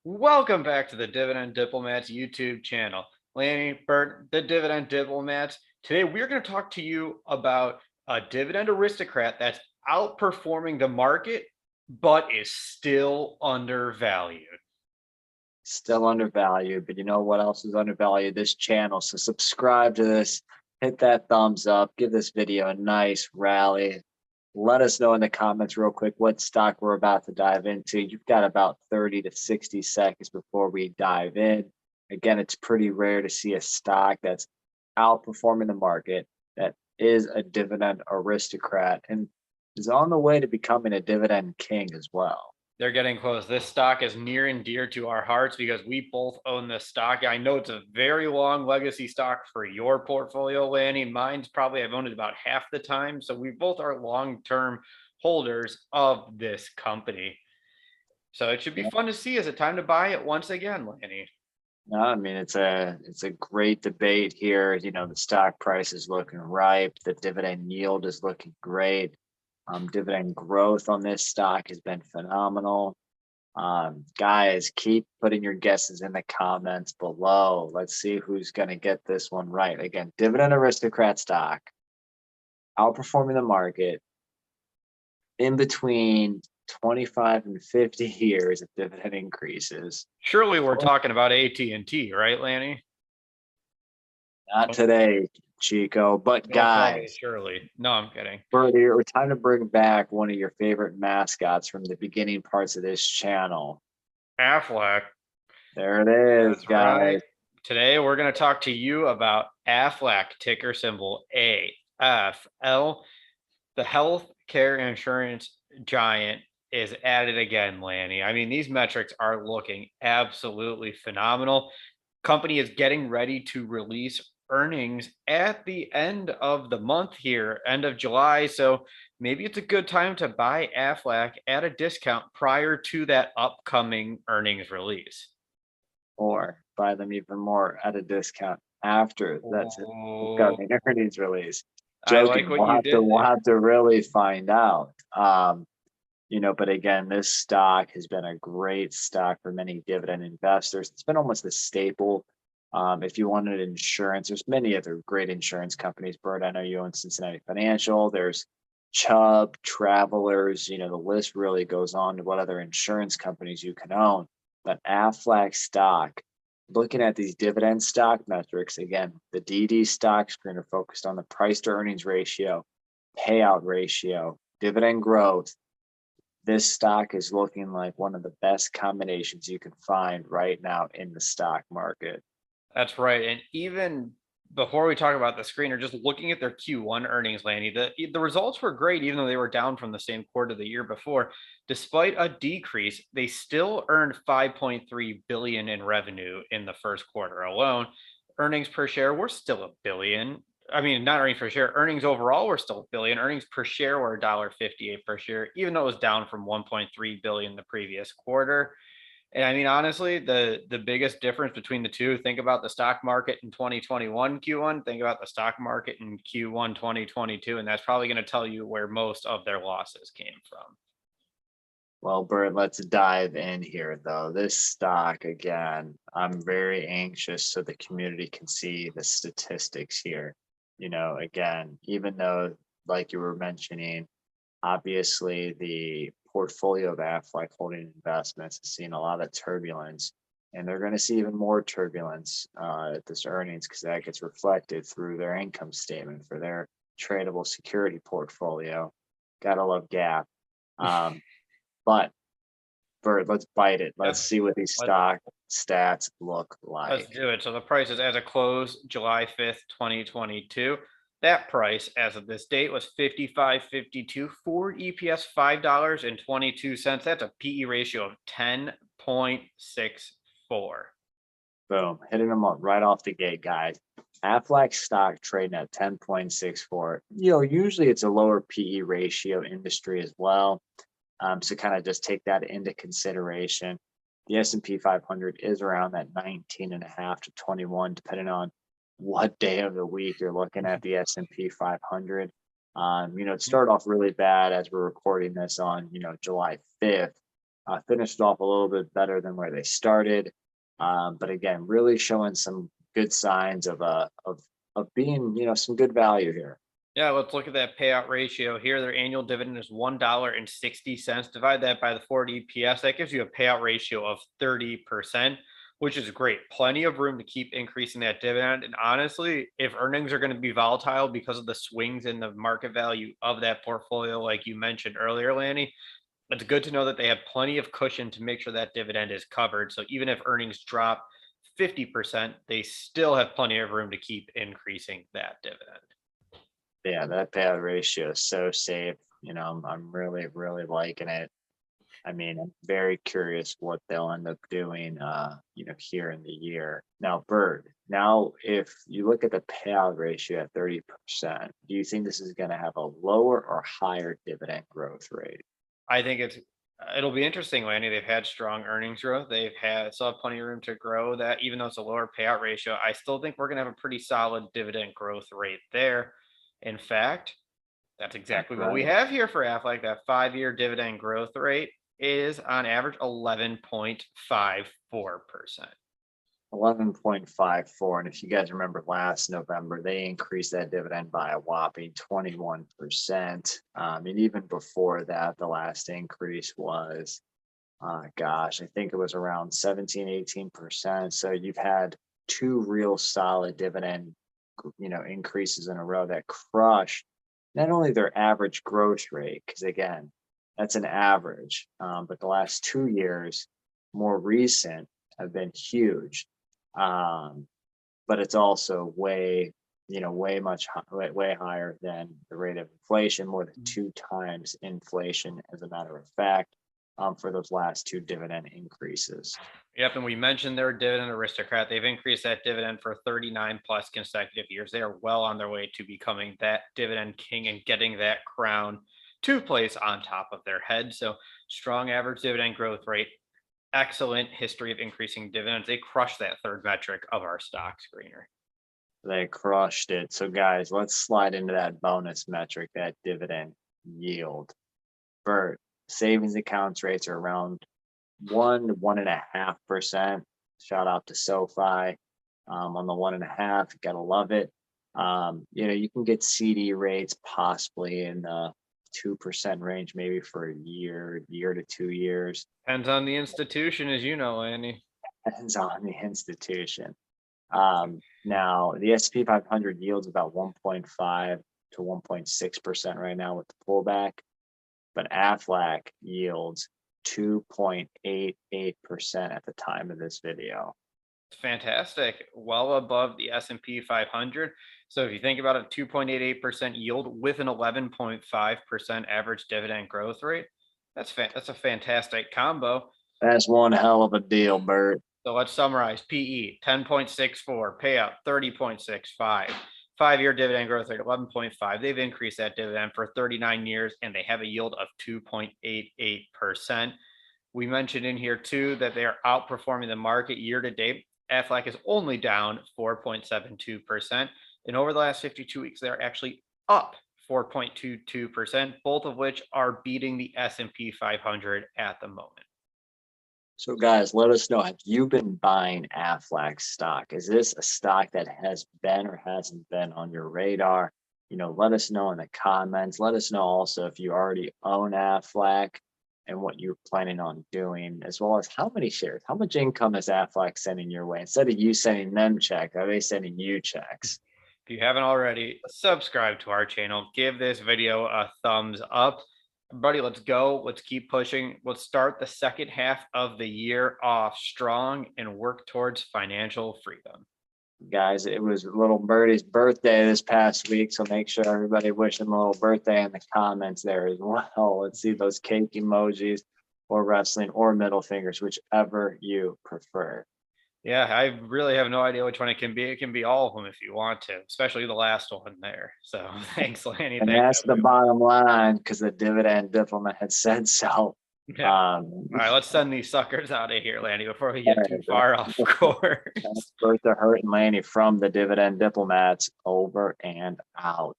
Welcome back to the Dividend Diplomats YouTube channel. Lanny, Bert, the Dividend Diplomats. Today we're going to talk to you about a dividend aristocrat that's outperforming the market, but is still undervalued. Still undervalued, but you know what else is undervalued? This channel. So subscribe to this, hit that thumbs up, give this video a nice rally. Let us know in the comments real quick what stock we're about to dive into. You've got about 30 to 60 seconds before we dive in. Again, it's pretty rare to see a stock that's outperforming the market, that is a dividend aristocrat, and is on the way to becoming a dividend king as well. They're getting close. This stock is near and dear to our hearts because we both own this stock. I know it's a very long legacy stock for your portfolio, Lanny. Mine's probably I've owned it about half the time. So we both are long-term holders of this company. So it should be fun to see. Is it time to buy it once again, Lanny? No, I mean it's a great debate here. You know, the stock price is looking ripe, the dividend yield is looking great. Dividend growth on this stock has been phenomenal. Guys, keep putting your guesses in the comments below. Let's see who's going to get this one right. Again, dividend aristocrat stock outperforming the market in between 25 and 50 years of dividend increases. Surely we're talking about AT&T, right, Lanny? Not today, Chico, but Don't tell me, guys, surely. No, I'm kidding. Birdie, we're time to bring back one of your favorite mascots from the beginning parts of this channel. Aflac. There it is, That's guys. right. Today we're going to talk to you about Aflac, ticker symbol AFL. The healthcare insurance giant is at it again, Lanny. I mean, these metrics are looking absolutely phenomenal. Company is getting ready to release earnings at the end of the month here, end of July. So maybe it's a good time to buy Aflac at a discount prior to that upcoming earnings release. Or buy them even more at a discount after that's it. Oh, Upcoming earnings release. I like Joking. what you did We'll there. have to really find out. But again, this stock has been a great stock for many dividend investors. It's been almost a staple. If you wanted insurance, there's many other great insurance companies. Bert, I know you own Cincinnati Financial. There's Chubb, Travelers. The list really goes on to what other insurance companies you can own. But Aflac stock, looking at these dividend stock metrics, again, the DD stock screener focused on the price to earnings ratio, payout ratio, dividend growth. This stock is looking like one of the best combinations you can find right now in the stock market. That's right. And even before we talk about the screener, just looking at their Q1 earnings, Lanny, the results were great, even though they were down from the same quarter the year before. Despite a decrease, they still earned 5.3 billion in revenue in the first quarter alone. Earnings per share were still a billion. I mean, not earnings per share, earnings overall were still a billion. Earnings per share were $1.58 per share, even though it was down from 1.3 billion the previous quarter. And I mean, honestly, the biggest difference between the two, think about the stock market in 2021 Q1, think about the stock market in Q1 2022, and that's probably going to tell you where most of their losses came from. Well, Bert, let's dive in here, though. This stock, again, I'm very anxious so the community can see the statistics here. Again, even though, like you were mentioning, obviously the portfolio of Aflac holding investments has seen a lot of turbulence, and they're going to see even more turbulence at this earnings because that gets reflected through their income statement for their tradable security portfolio. Gotta love GAAP. But Bert, let's bite it. Let's see what these stock stats look like. Let's do it. So the price is as of close July 5th, 2022. That price as of this date was 55.52 for EPS $5.22. That's a PE ratio of 10.64. Boom, hitting them up right off the gate, guys. Aflac stock trading at 10.64. Usually it's a lower PE ratio industry as well. So kind of just take that into consideration. The S&P 500 is around that 19.5 to 21, depending on what day of the week you're looking at the S&P 500. It started off really bad as we're recording this on, July 5th. Finished off a little bit better than where they started. But again, really showing some good signs of being, some good value here. Yeah, let's look at that payout ratio here. Their annual dividend is $1.60. Divide that by the 40 EPS. That gives you a payout ratio of 30%, which is great. Plenty of room to keep increasing that dividend. And honestly, if earnings are going to be volatile because of the swings in the market value of that portfolio, like you mentioned earlier, Lanny, it's good to know that they have plenty of cushion to make sure that dividend is covered. So even if earnings drop 50%, they still have plenty of room to keep increasing that dividend. Yeah, that payout ratio is so safe. I'm really, really liking it. I mean, I'm very curious what they'll end up doing, here in the year. Now, Bird, now if you look at the payout ratio at 30%, do you think this is going to have a lower or higher dividend growth rate? I think it'll be interesting, Lanny. They've had strong earnings growth. They've had still have plenty of room to grow that, even though it's a lower payout ratio. I still think we're gonna have a pretty solid dividend growth rate there. In fact, that's exactly what we Right. have here for Aflac. That 5-year dividend growth rate is on average 11.54%. 11.54. And if you guys remember last November, they increased that dividend by a whopping 21%. And even before that, the last increase was, gosh, I think it was around 17, 18%. So you've had two real solid dividend, increases in a row that crush not only their average growth rate, because again, that's an average, but the last 2 years, more recent, have been huge. But it's also way higher than the rate of inflation, more than 2 times inflation, as a matter of fact, for those last two dividend increases. Yep, and we mentioned their Dividend Aristocrat. They've increased that dividend for 39 plus consecutive years. They are well on their way to becoming that dividend king and getting that crown to place on top of their head. So strong average dividend growth rate, excellent history of increasing dividends. They crushed that third metric of our stock screener. They crushed it. So guys, let's slide into that bonus metric, that dividend yield. For savings accounts rates are around 1.5%. Shout out to SoFi on the 1.5. Gotta love it. You can get CD rates possibly in the 2% range, maybe for a year to 2 years. Depends on the institution, as you know, Andy. Depends on the institution. Now the S&P 500 yields about 1.5 to 1.6% right now with the pullback, but Aflac yields 2.88% at the time of this video. Fantastic. Well above the S&P 500. So if you think about a 2.88% yield with an 11.5% average dividend growth rate, that's a fantastic combo. That's one hell of a deal, Bert. So let's summarize. PE 10.64, payout 30.65, 5-year dividend growth rate 11.5. They've increased that dividend for 39 years and they have a yield of 2.88%. We mentioned in here too that they are outperforming the market year to date. Aflac is only down 4.72%. And over the last 52 weeks, they're actually up 4.22%, both of which are beating the S&P 500 at the moment. So guys, let us know, have you been buying Aflac stock? Is this a stock that has been or hasn't been on your radar? Let us know in the comments. Let us know also if you already own Aflac and what you're planning on doing, as well as how many shares, how much income is Aflac sending your way? Instead of you sending them checks, are they sending you checks? If you haven't already, subscribe to our channel. Give this video a thumbs up. Everybody, let's go. Let's keep pushing. Let's start the second half of the year off strong and work towards financial freedom. Guys, it was little Birdie's birthday this past week, so make sure everybody wish him a little birthday in the comments there as well. Let's see those cake emojis or wrestling or middle fingers, whichever you prefer. Yeah, I really have no idea which one it can be. It can be all of them if you want to, especially the last one there. So thanks, Lanny. And that's the bottom line, because the dividend diplomat had said so. Yeah. All right, let's send these suckers out of here, Lanny, before we get too far off course. Bertha Hurt and Lanny from the Dividend Diplomats, over and out.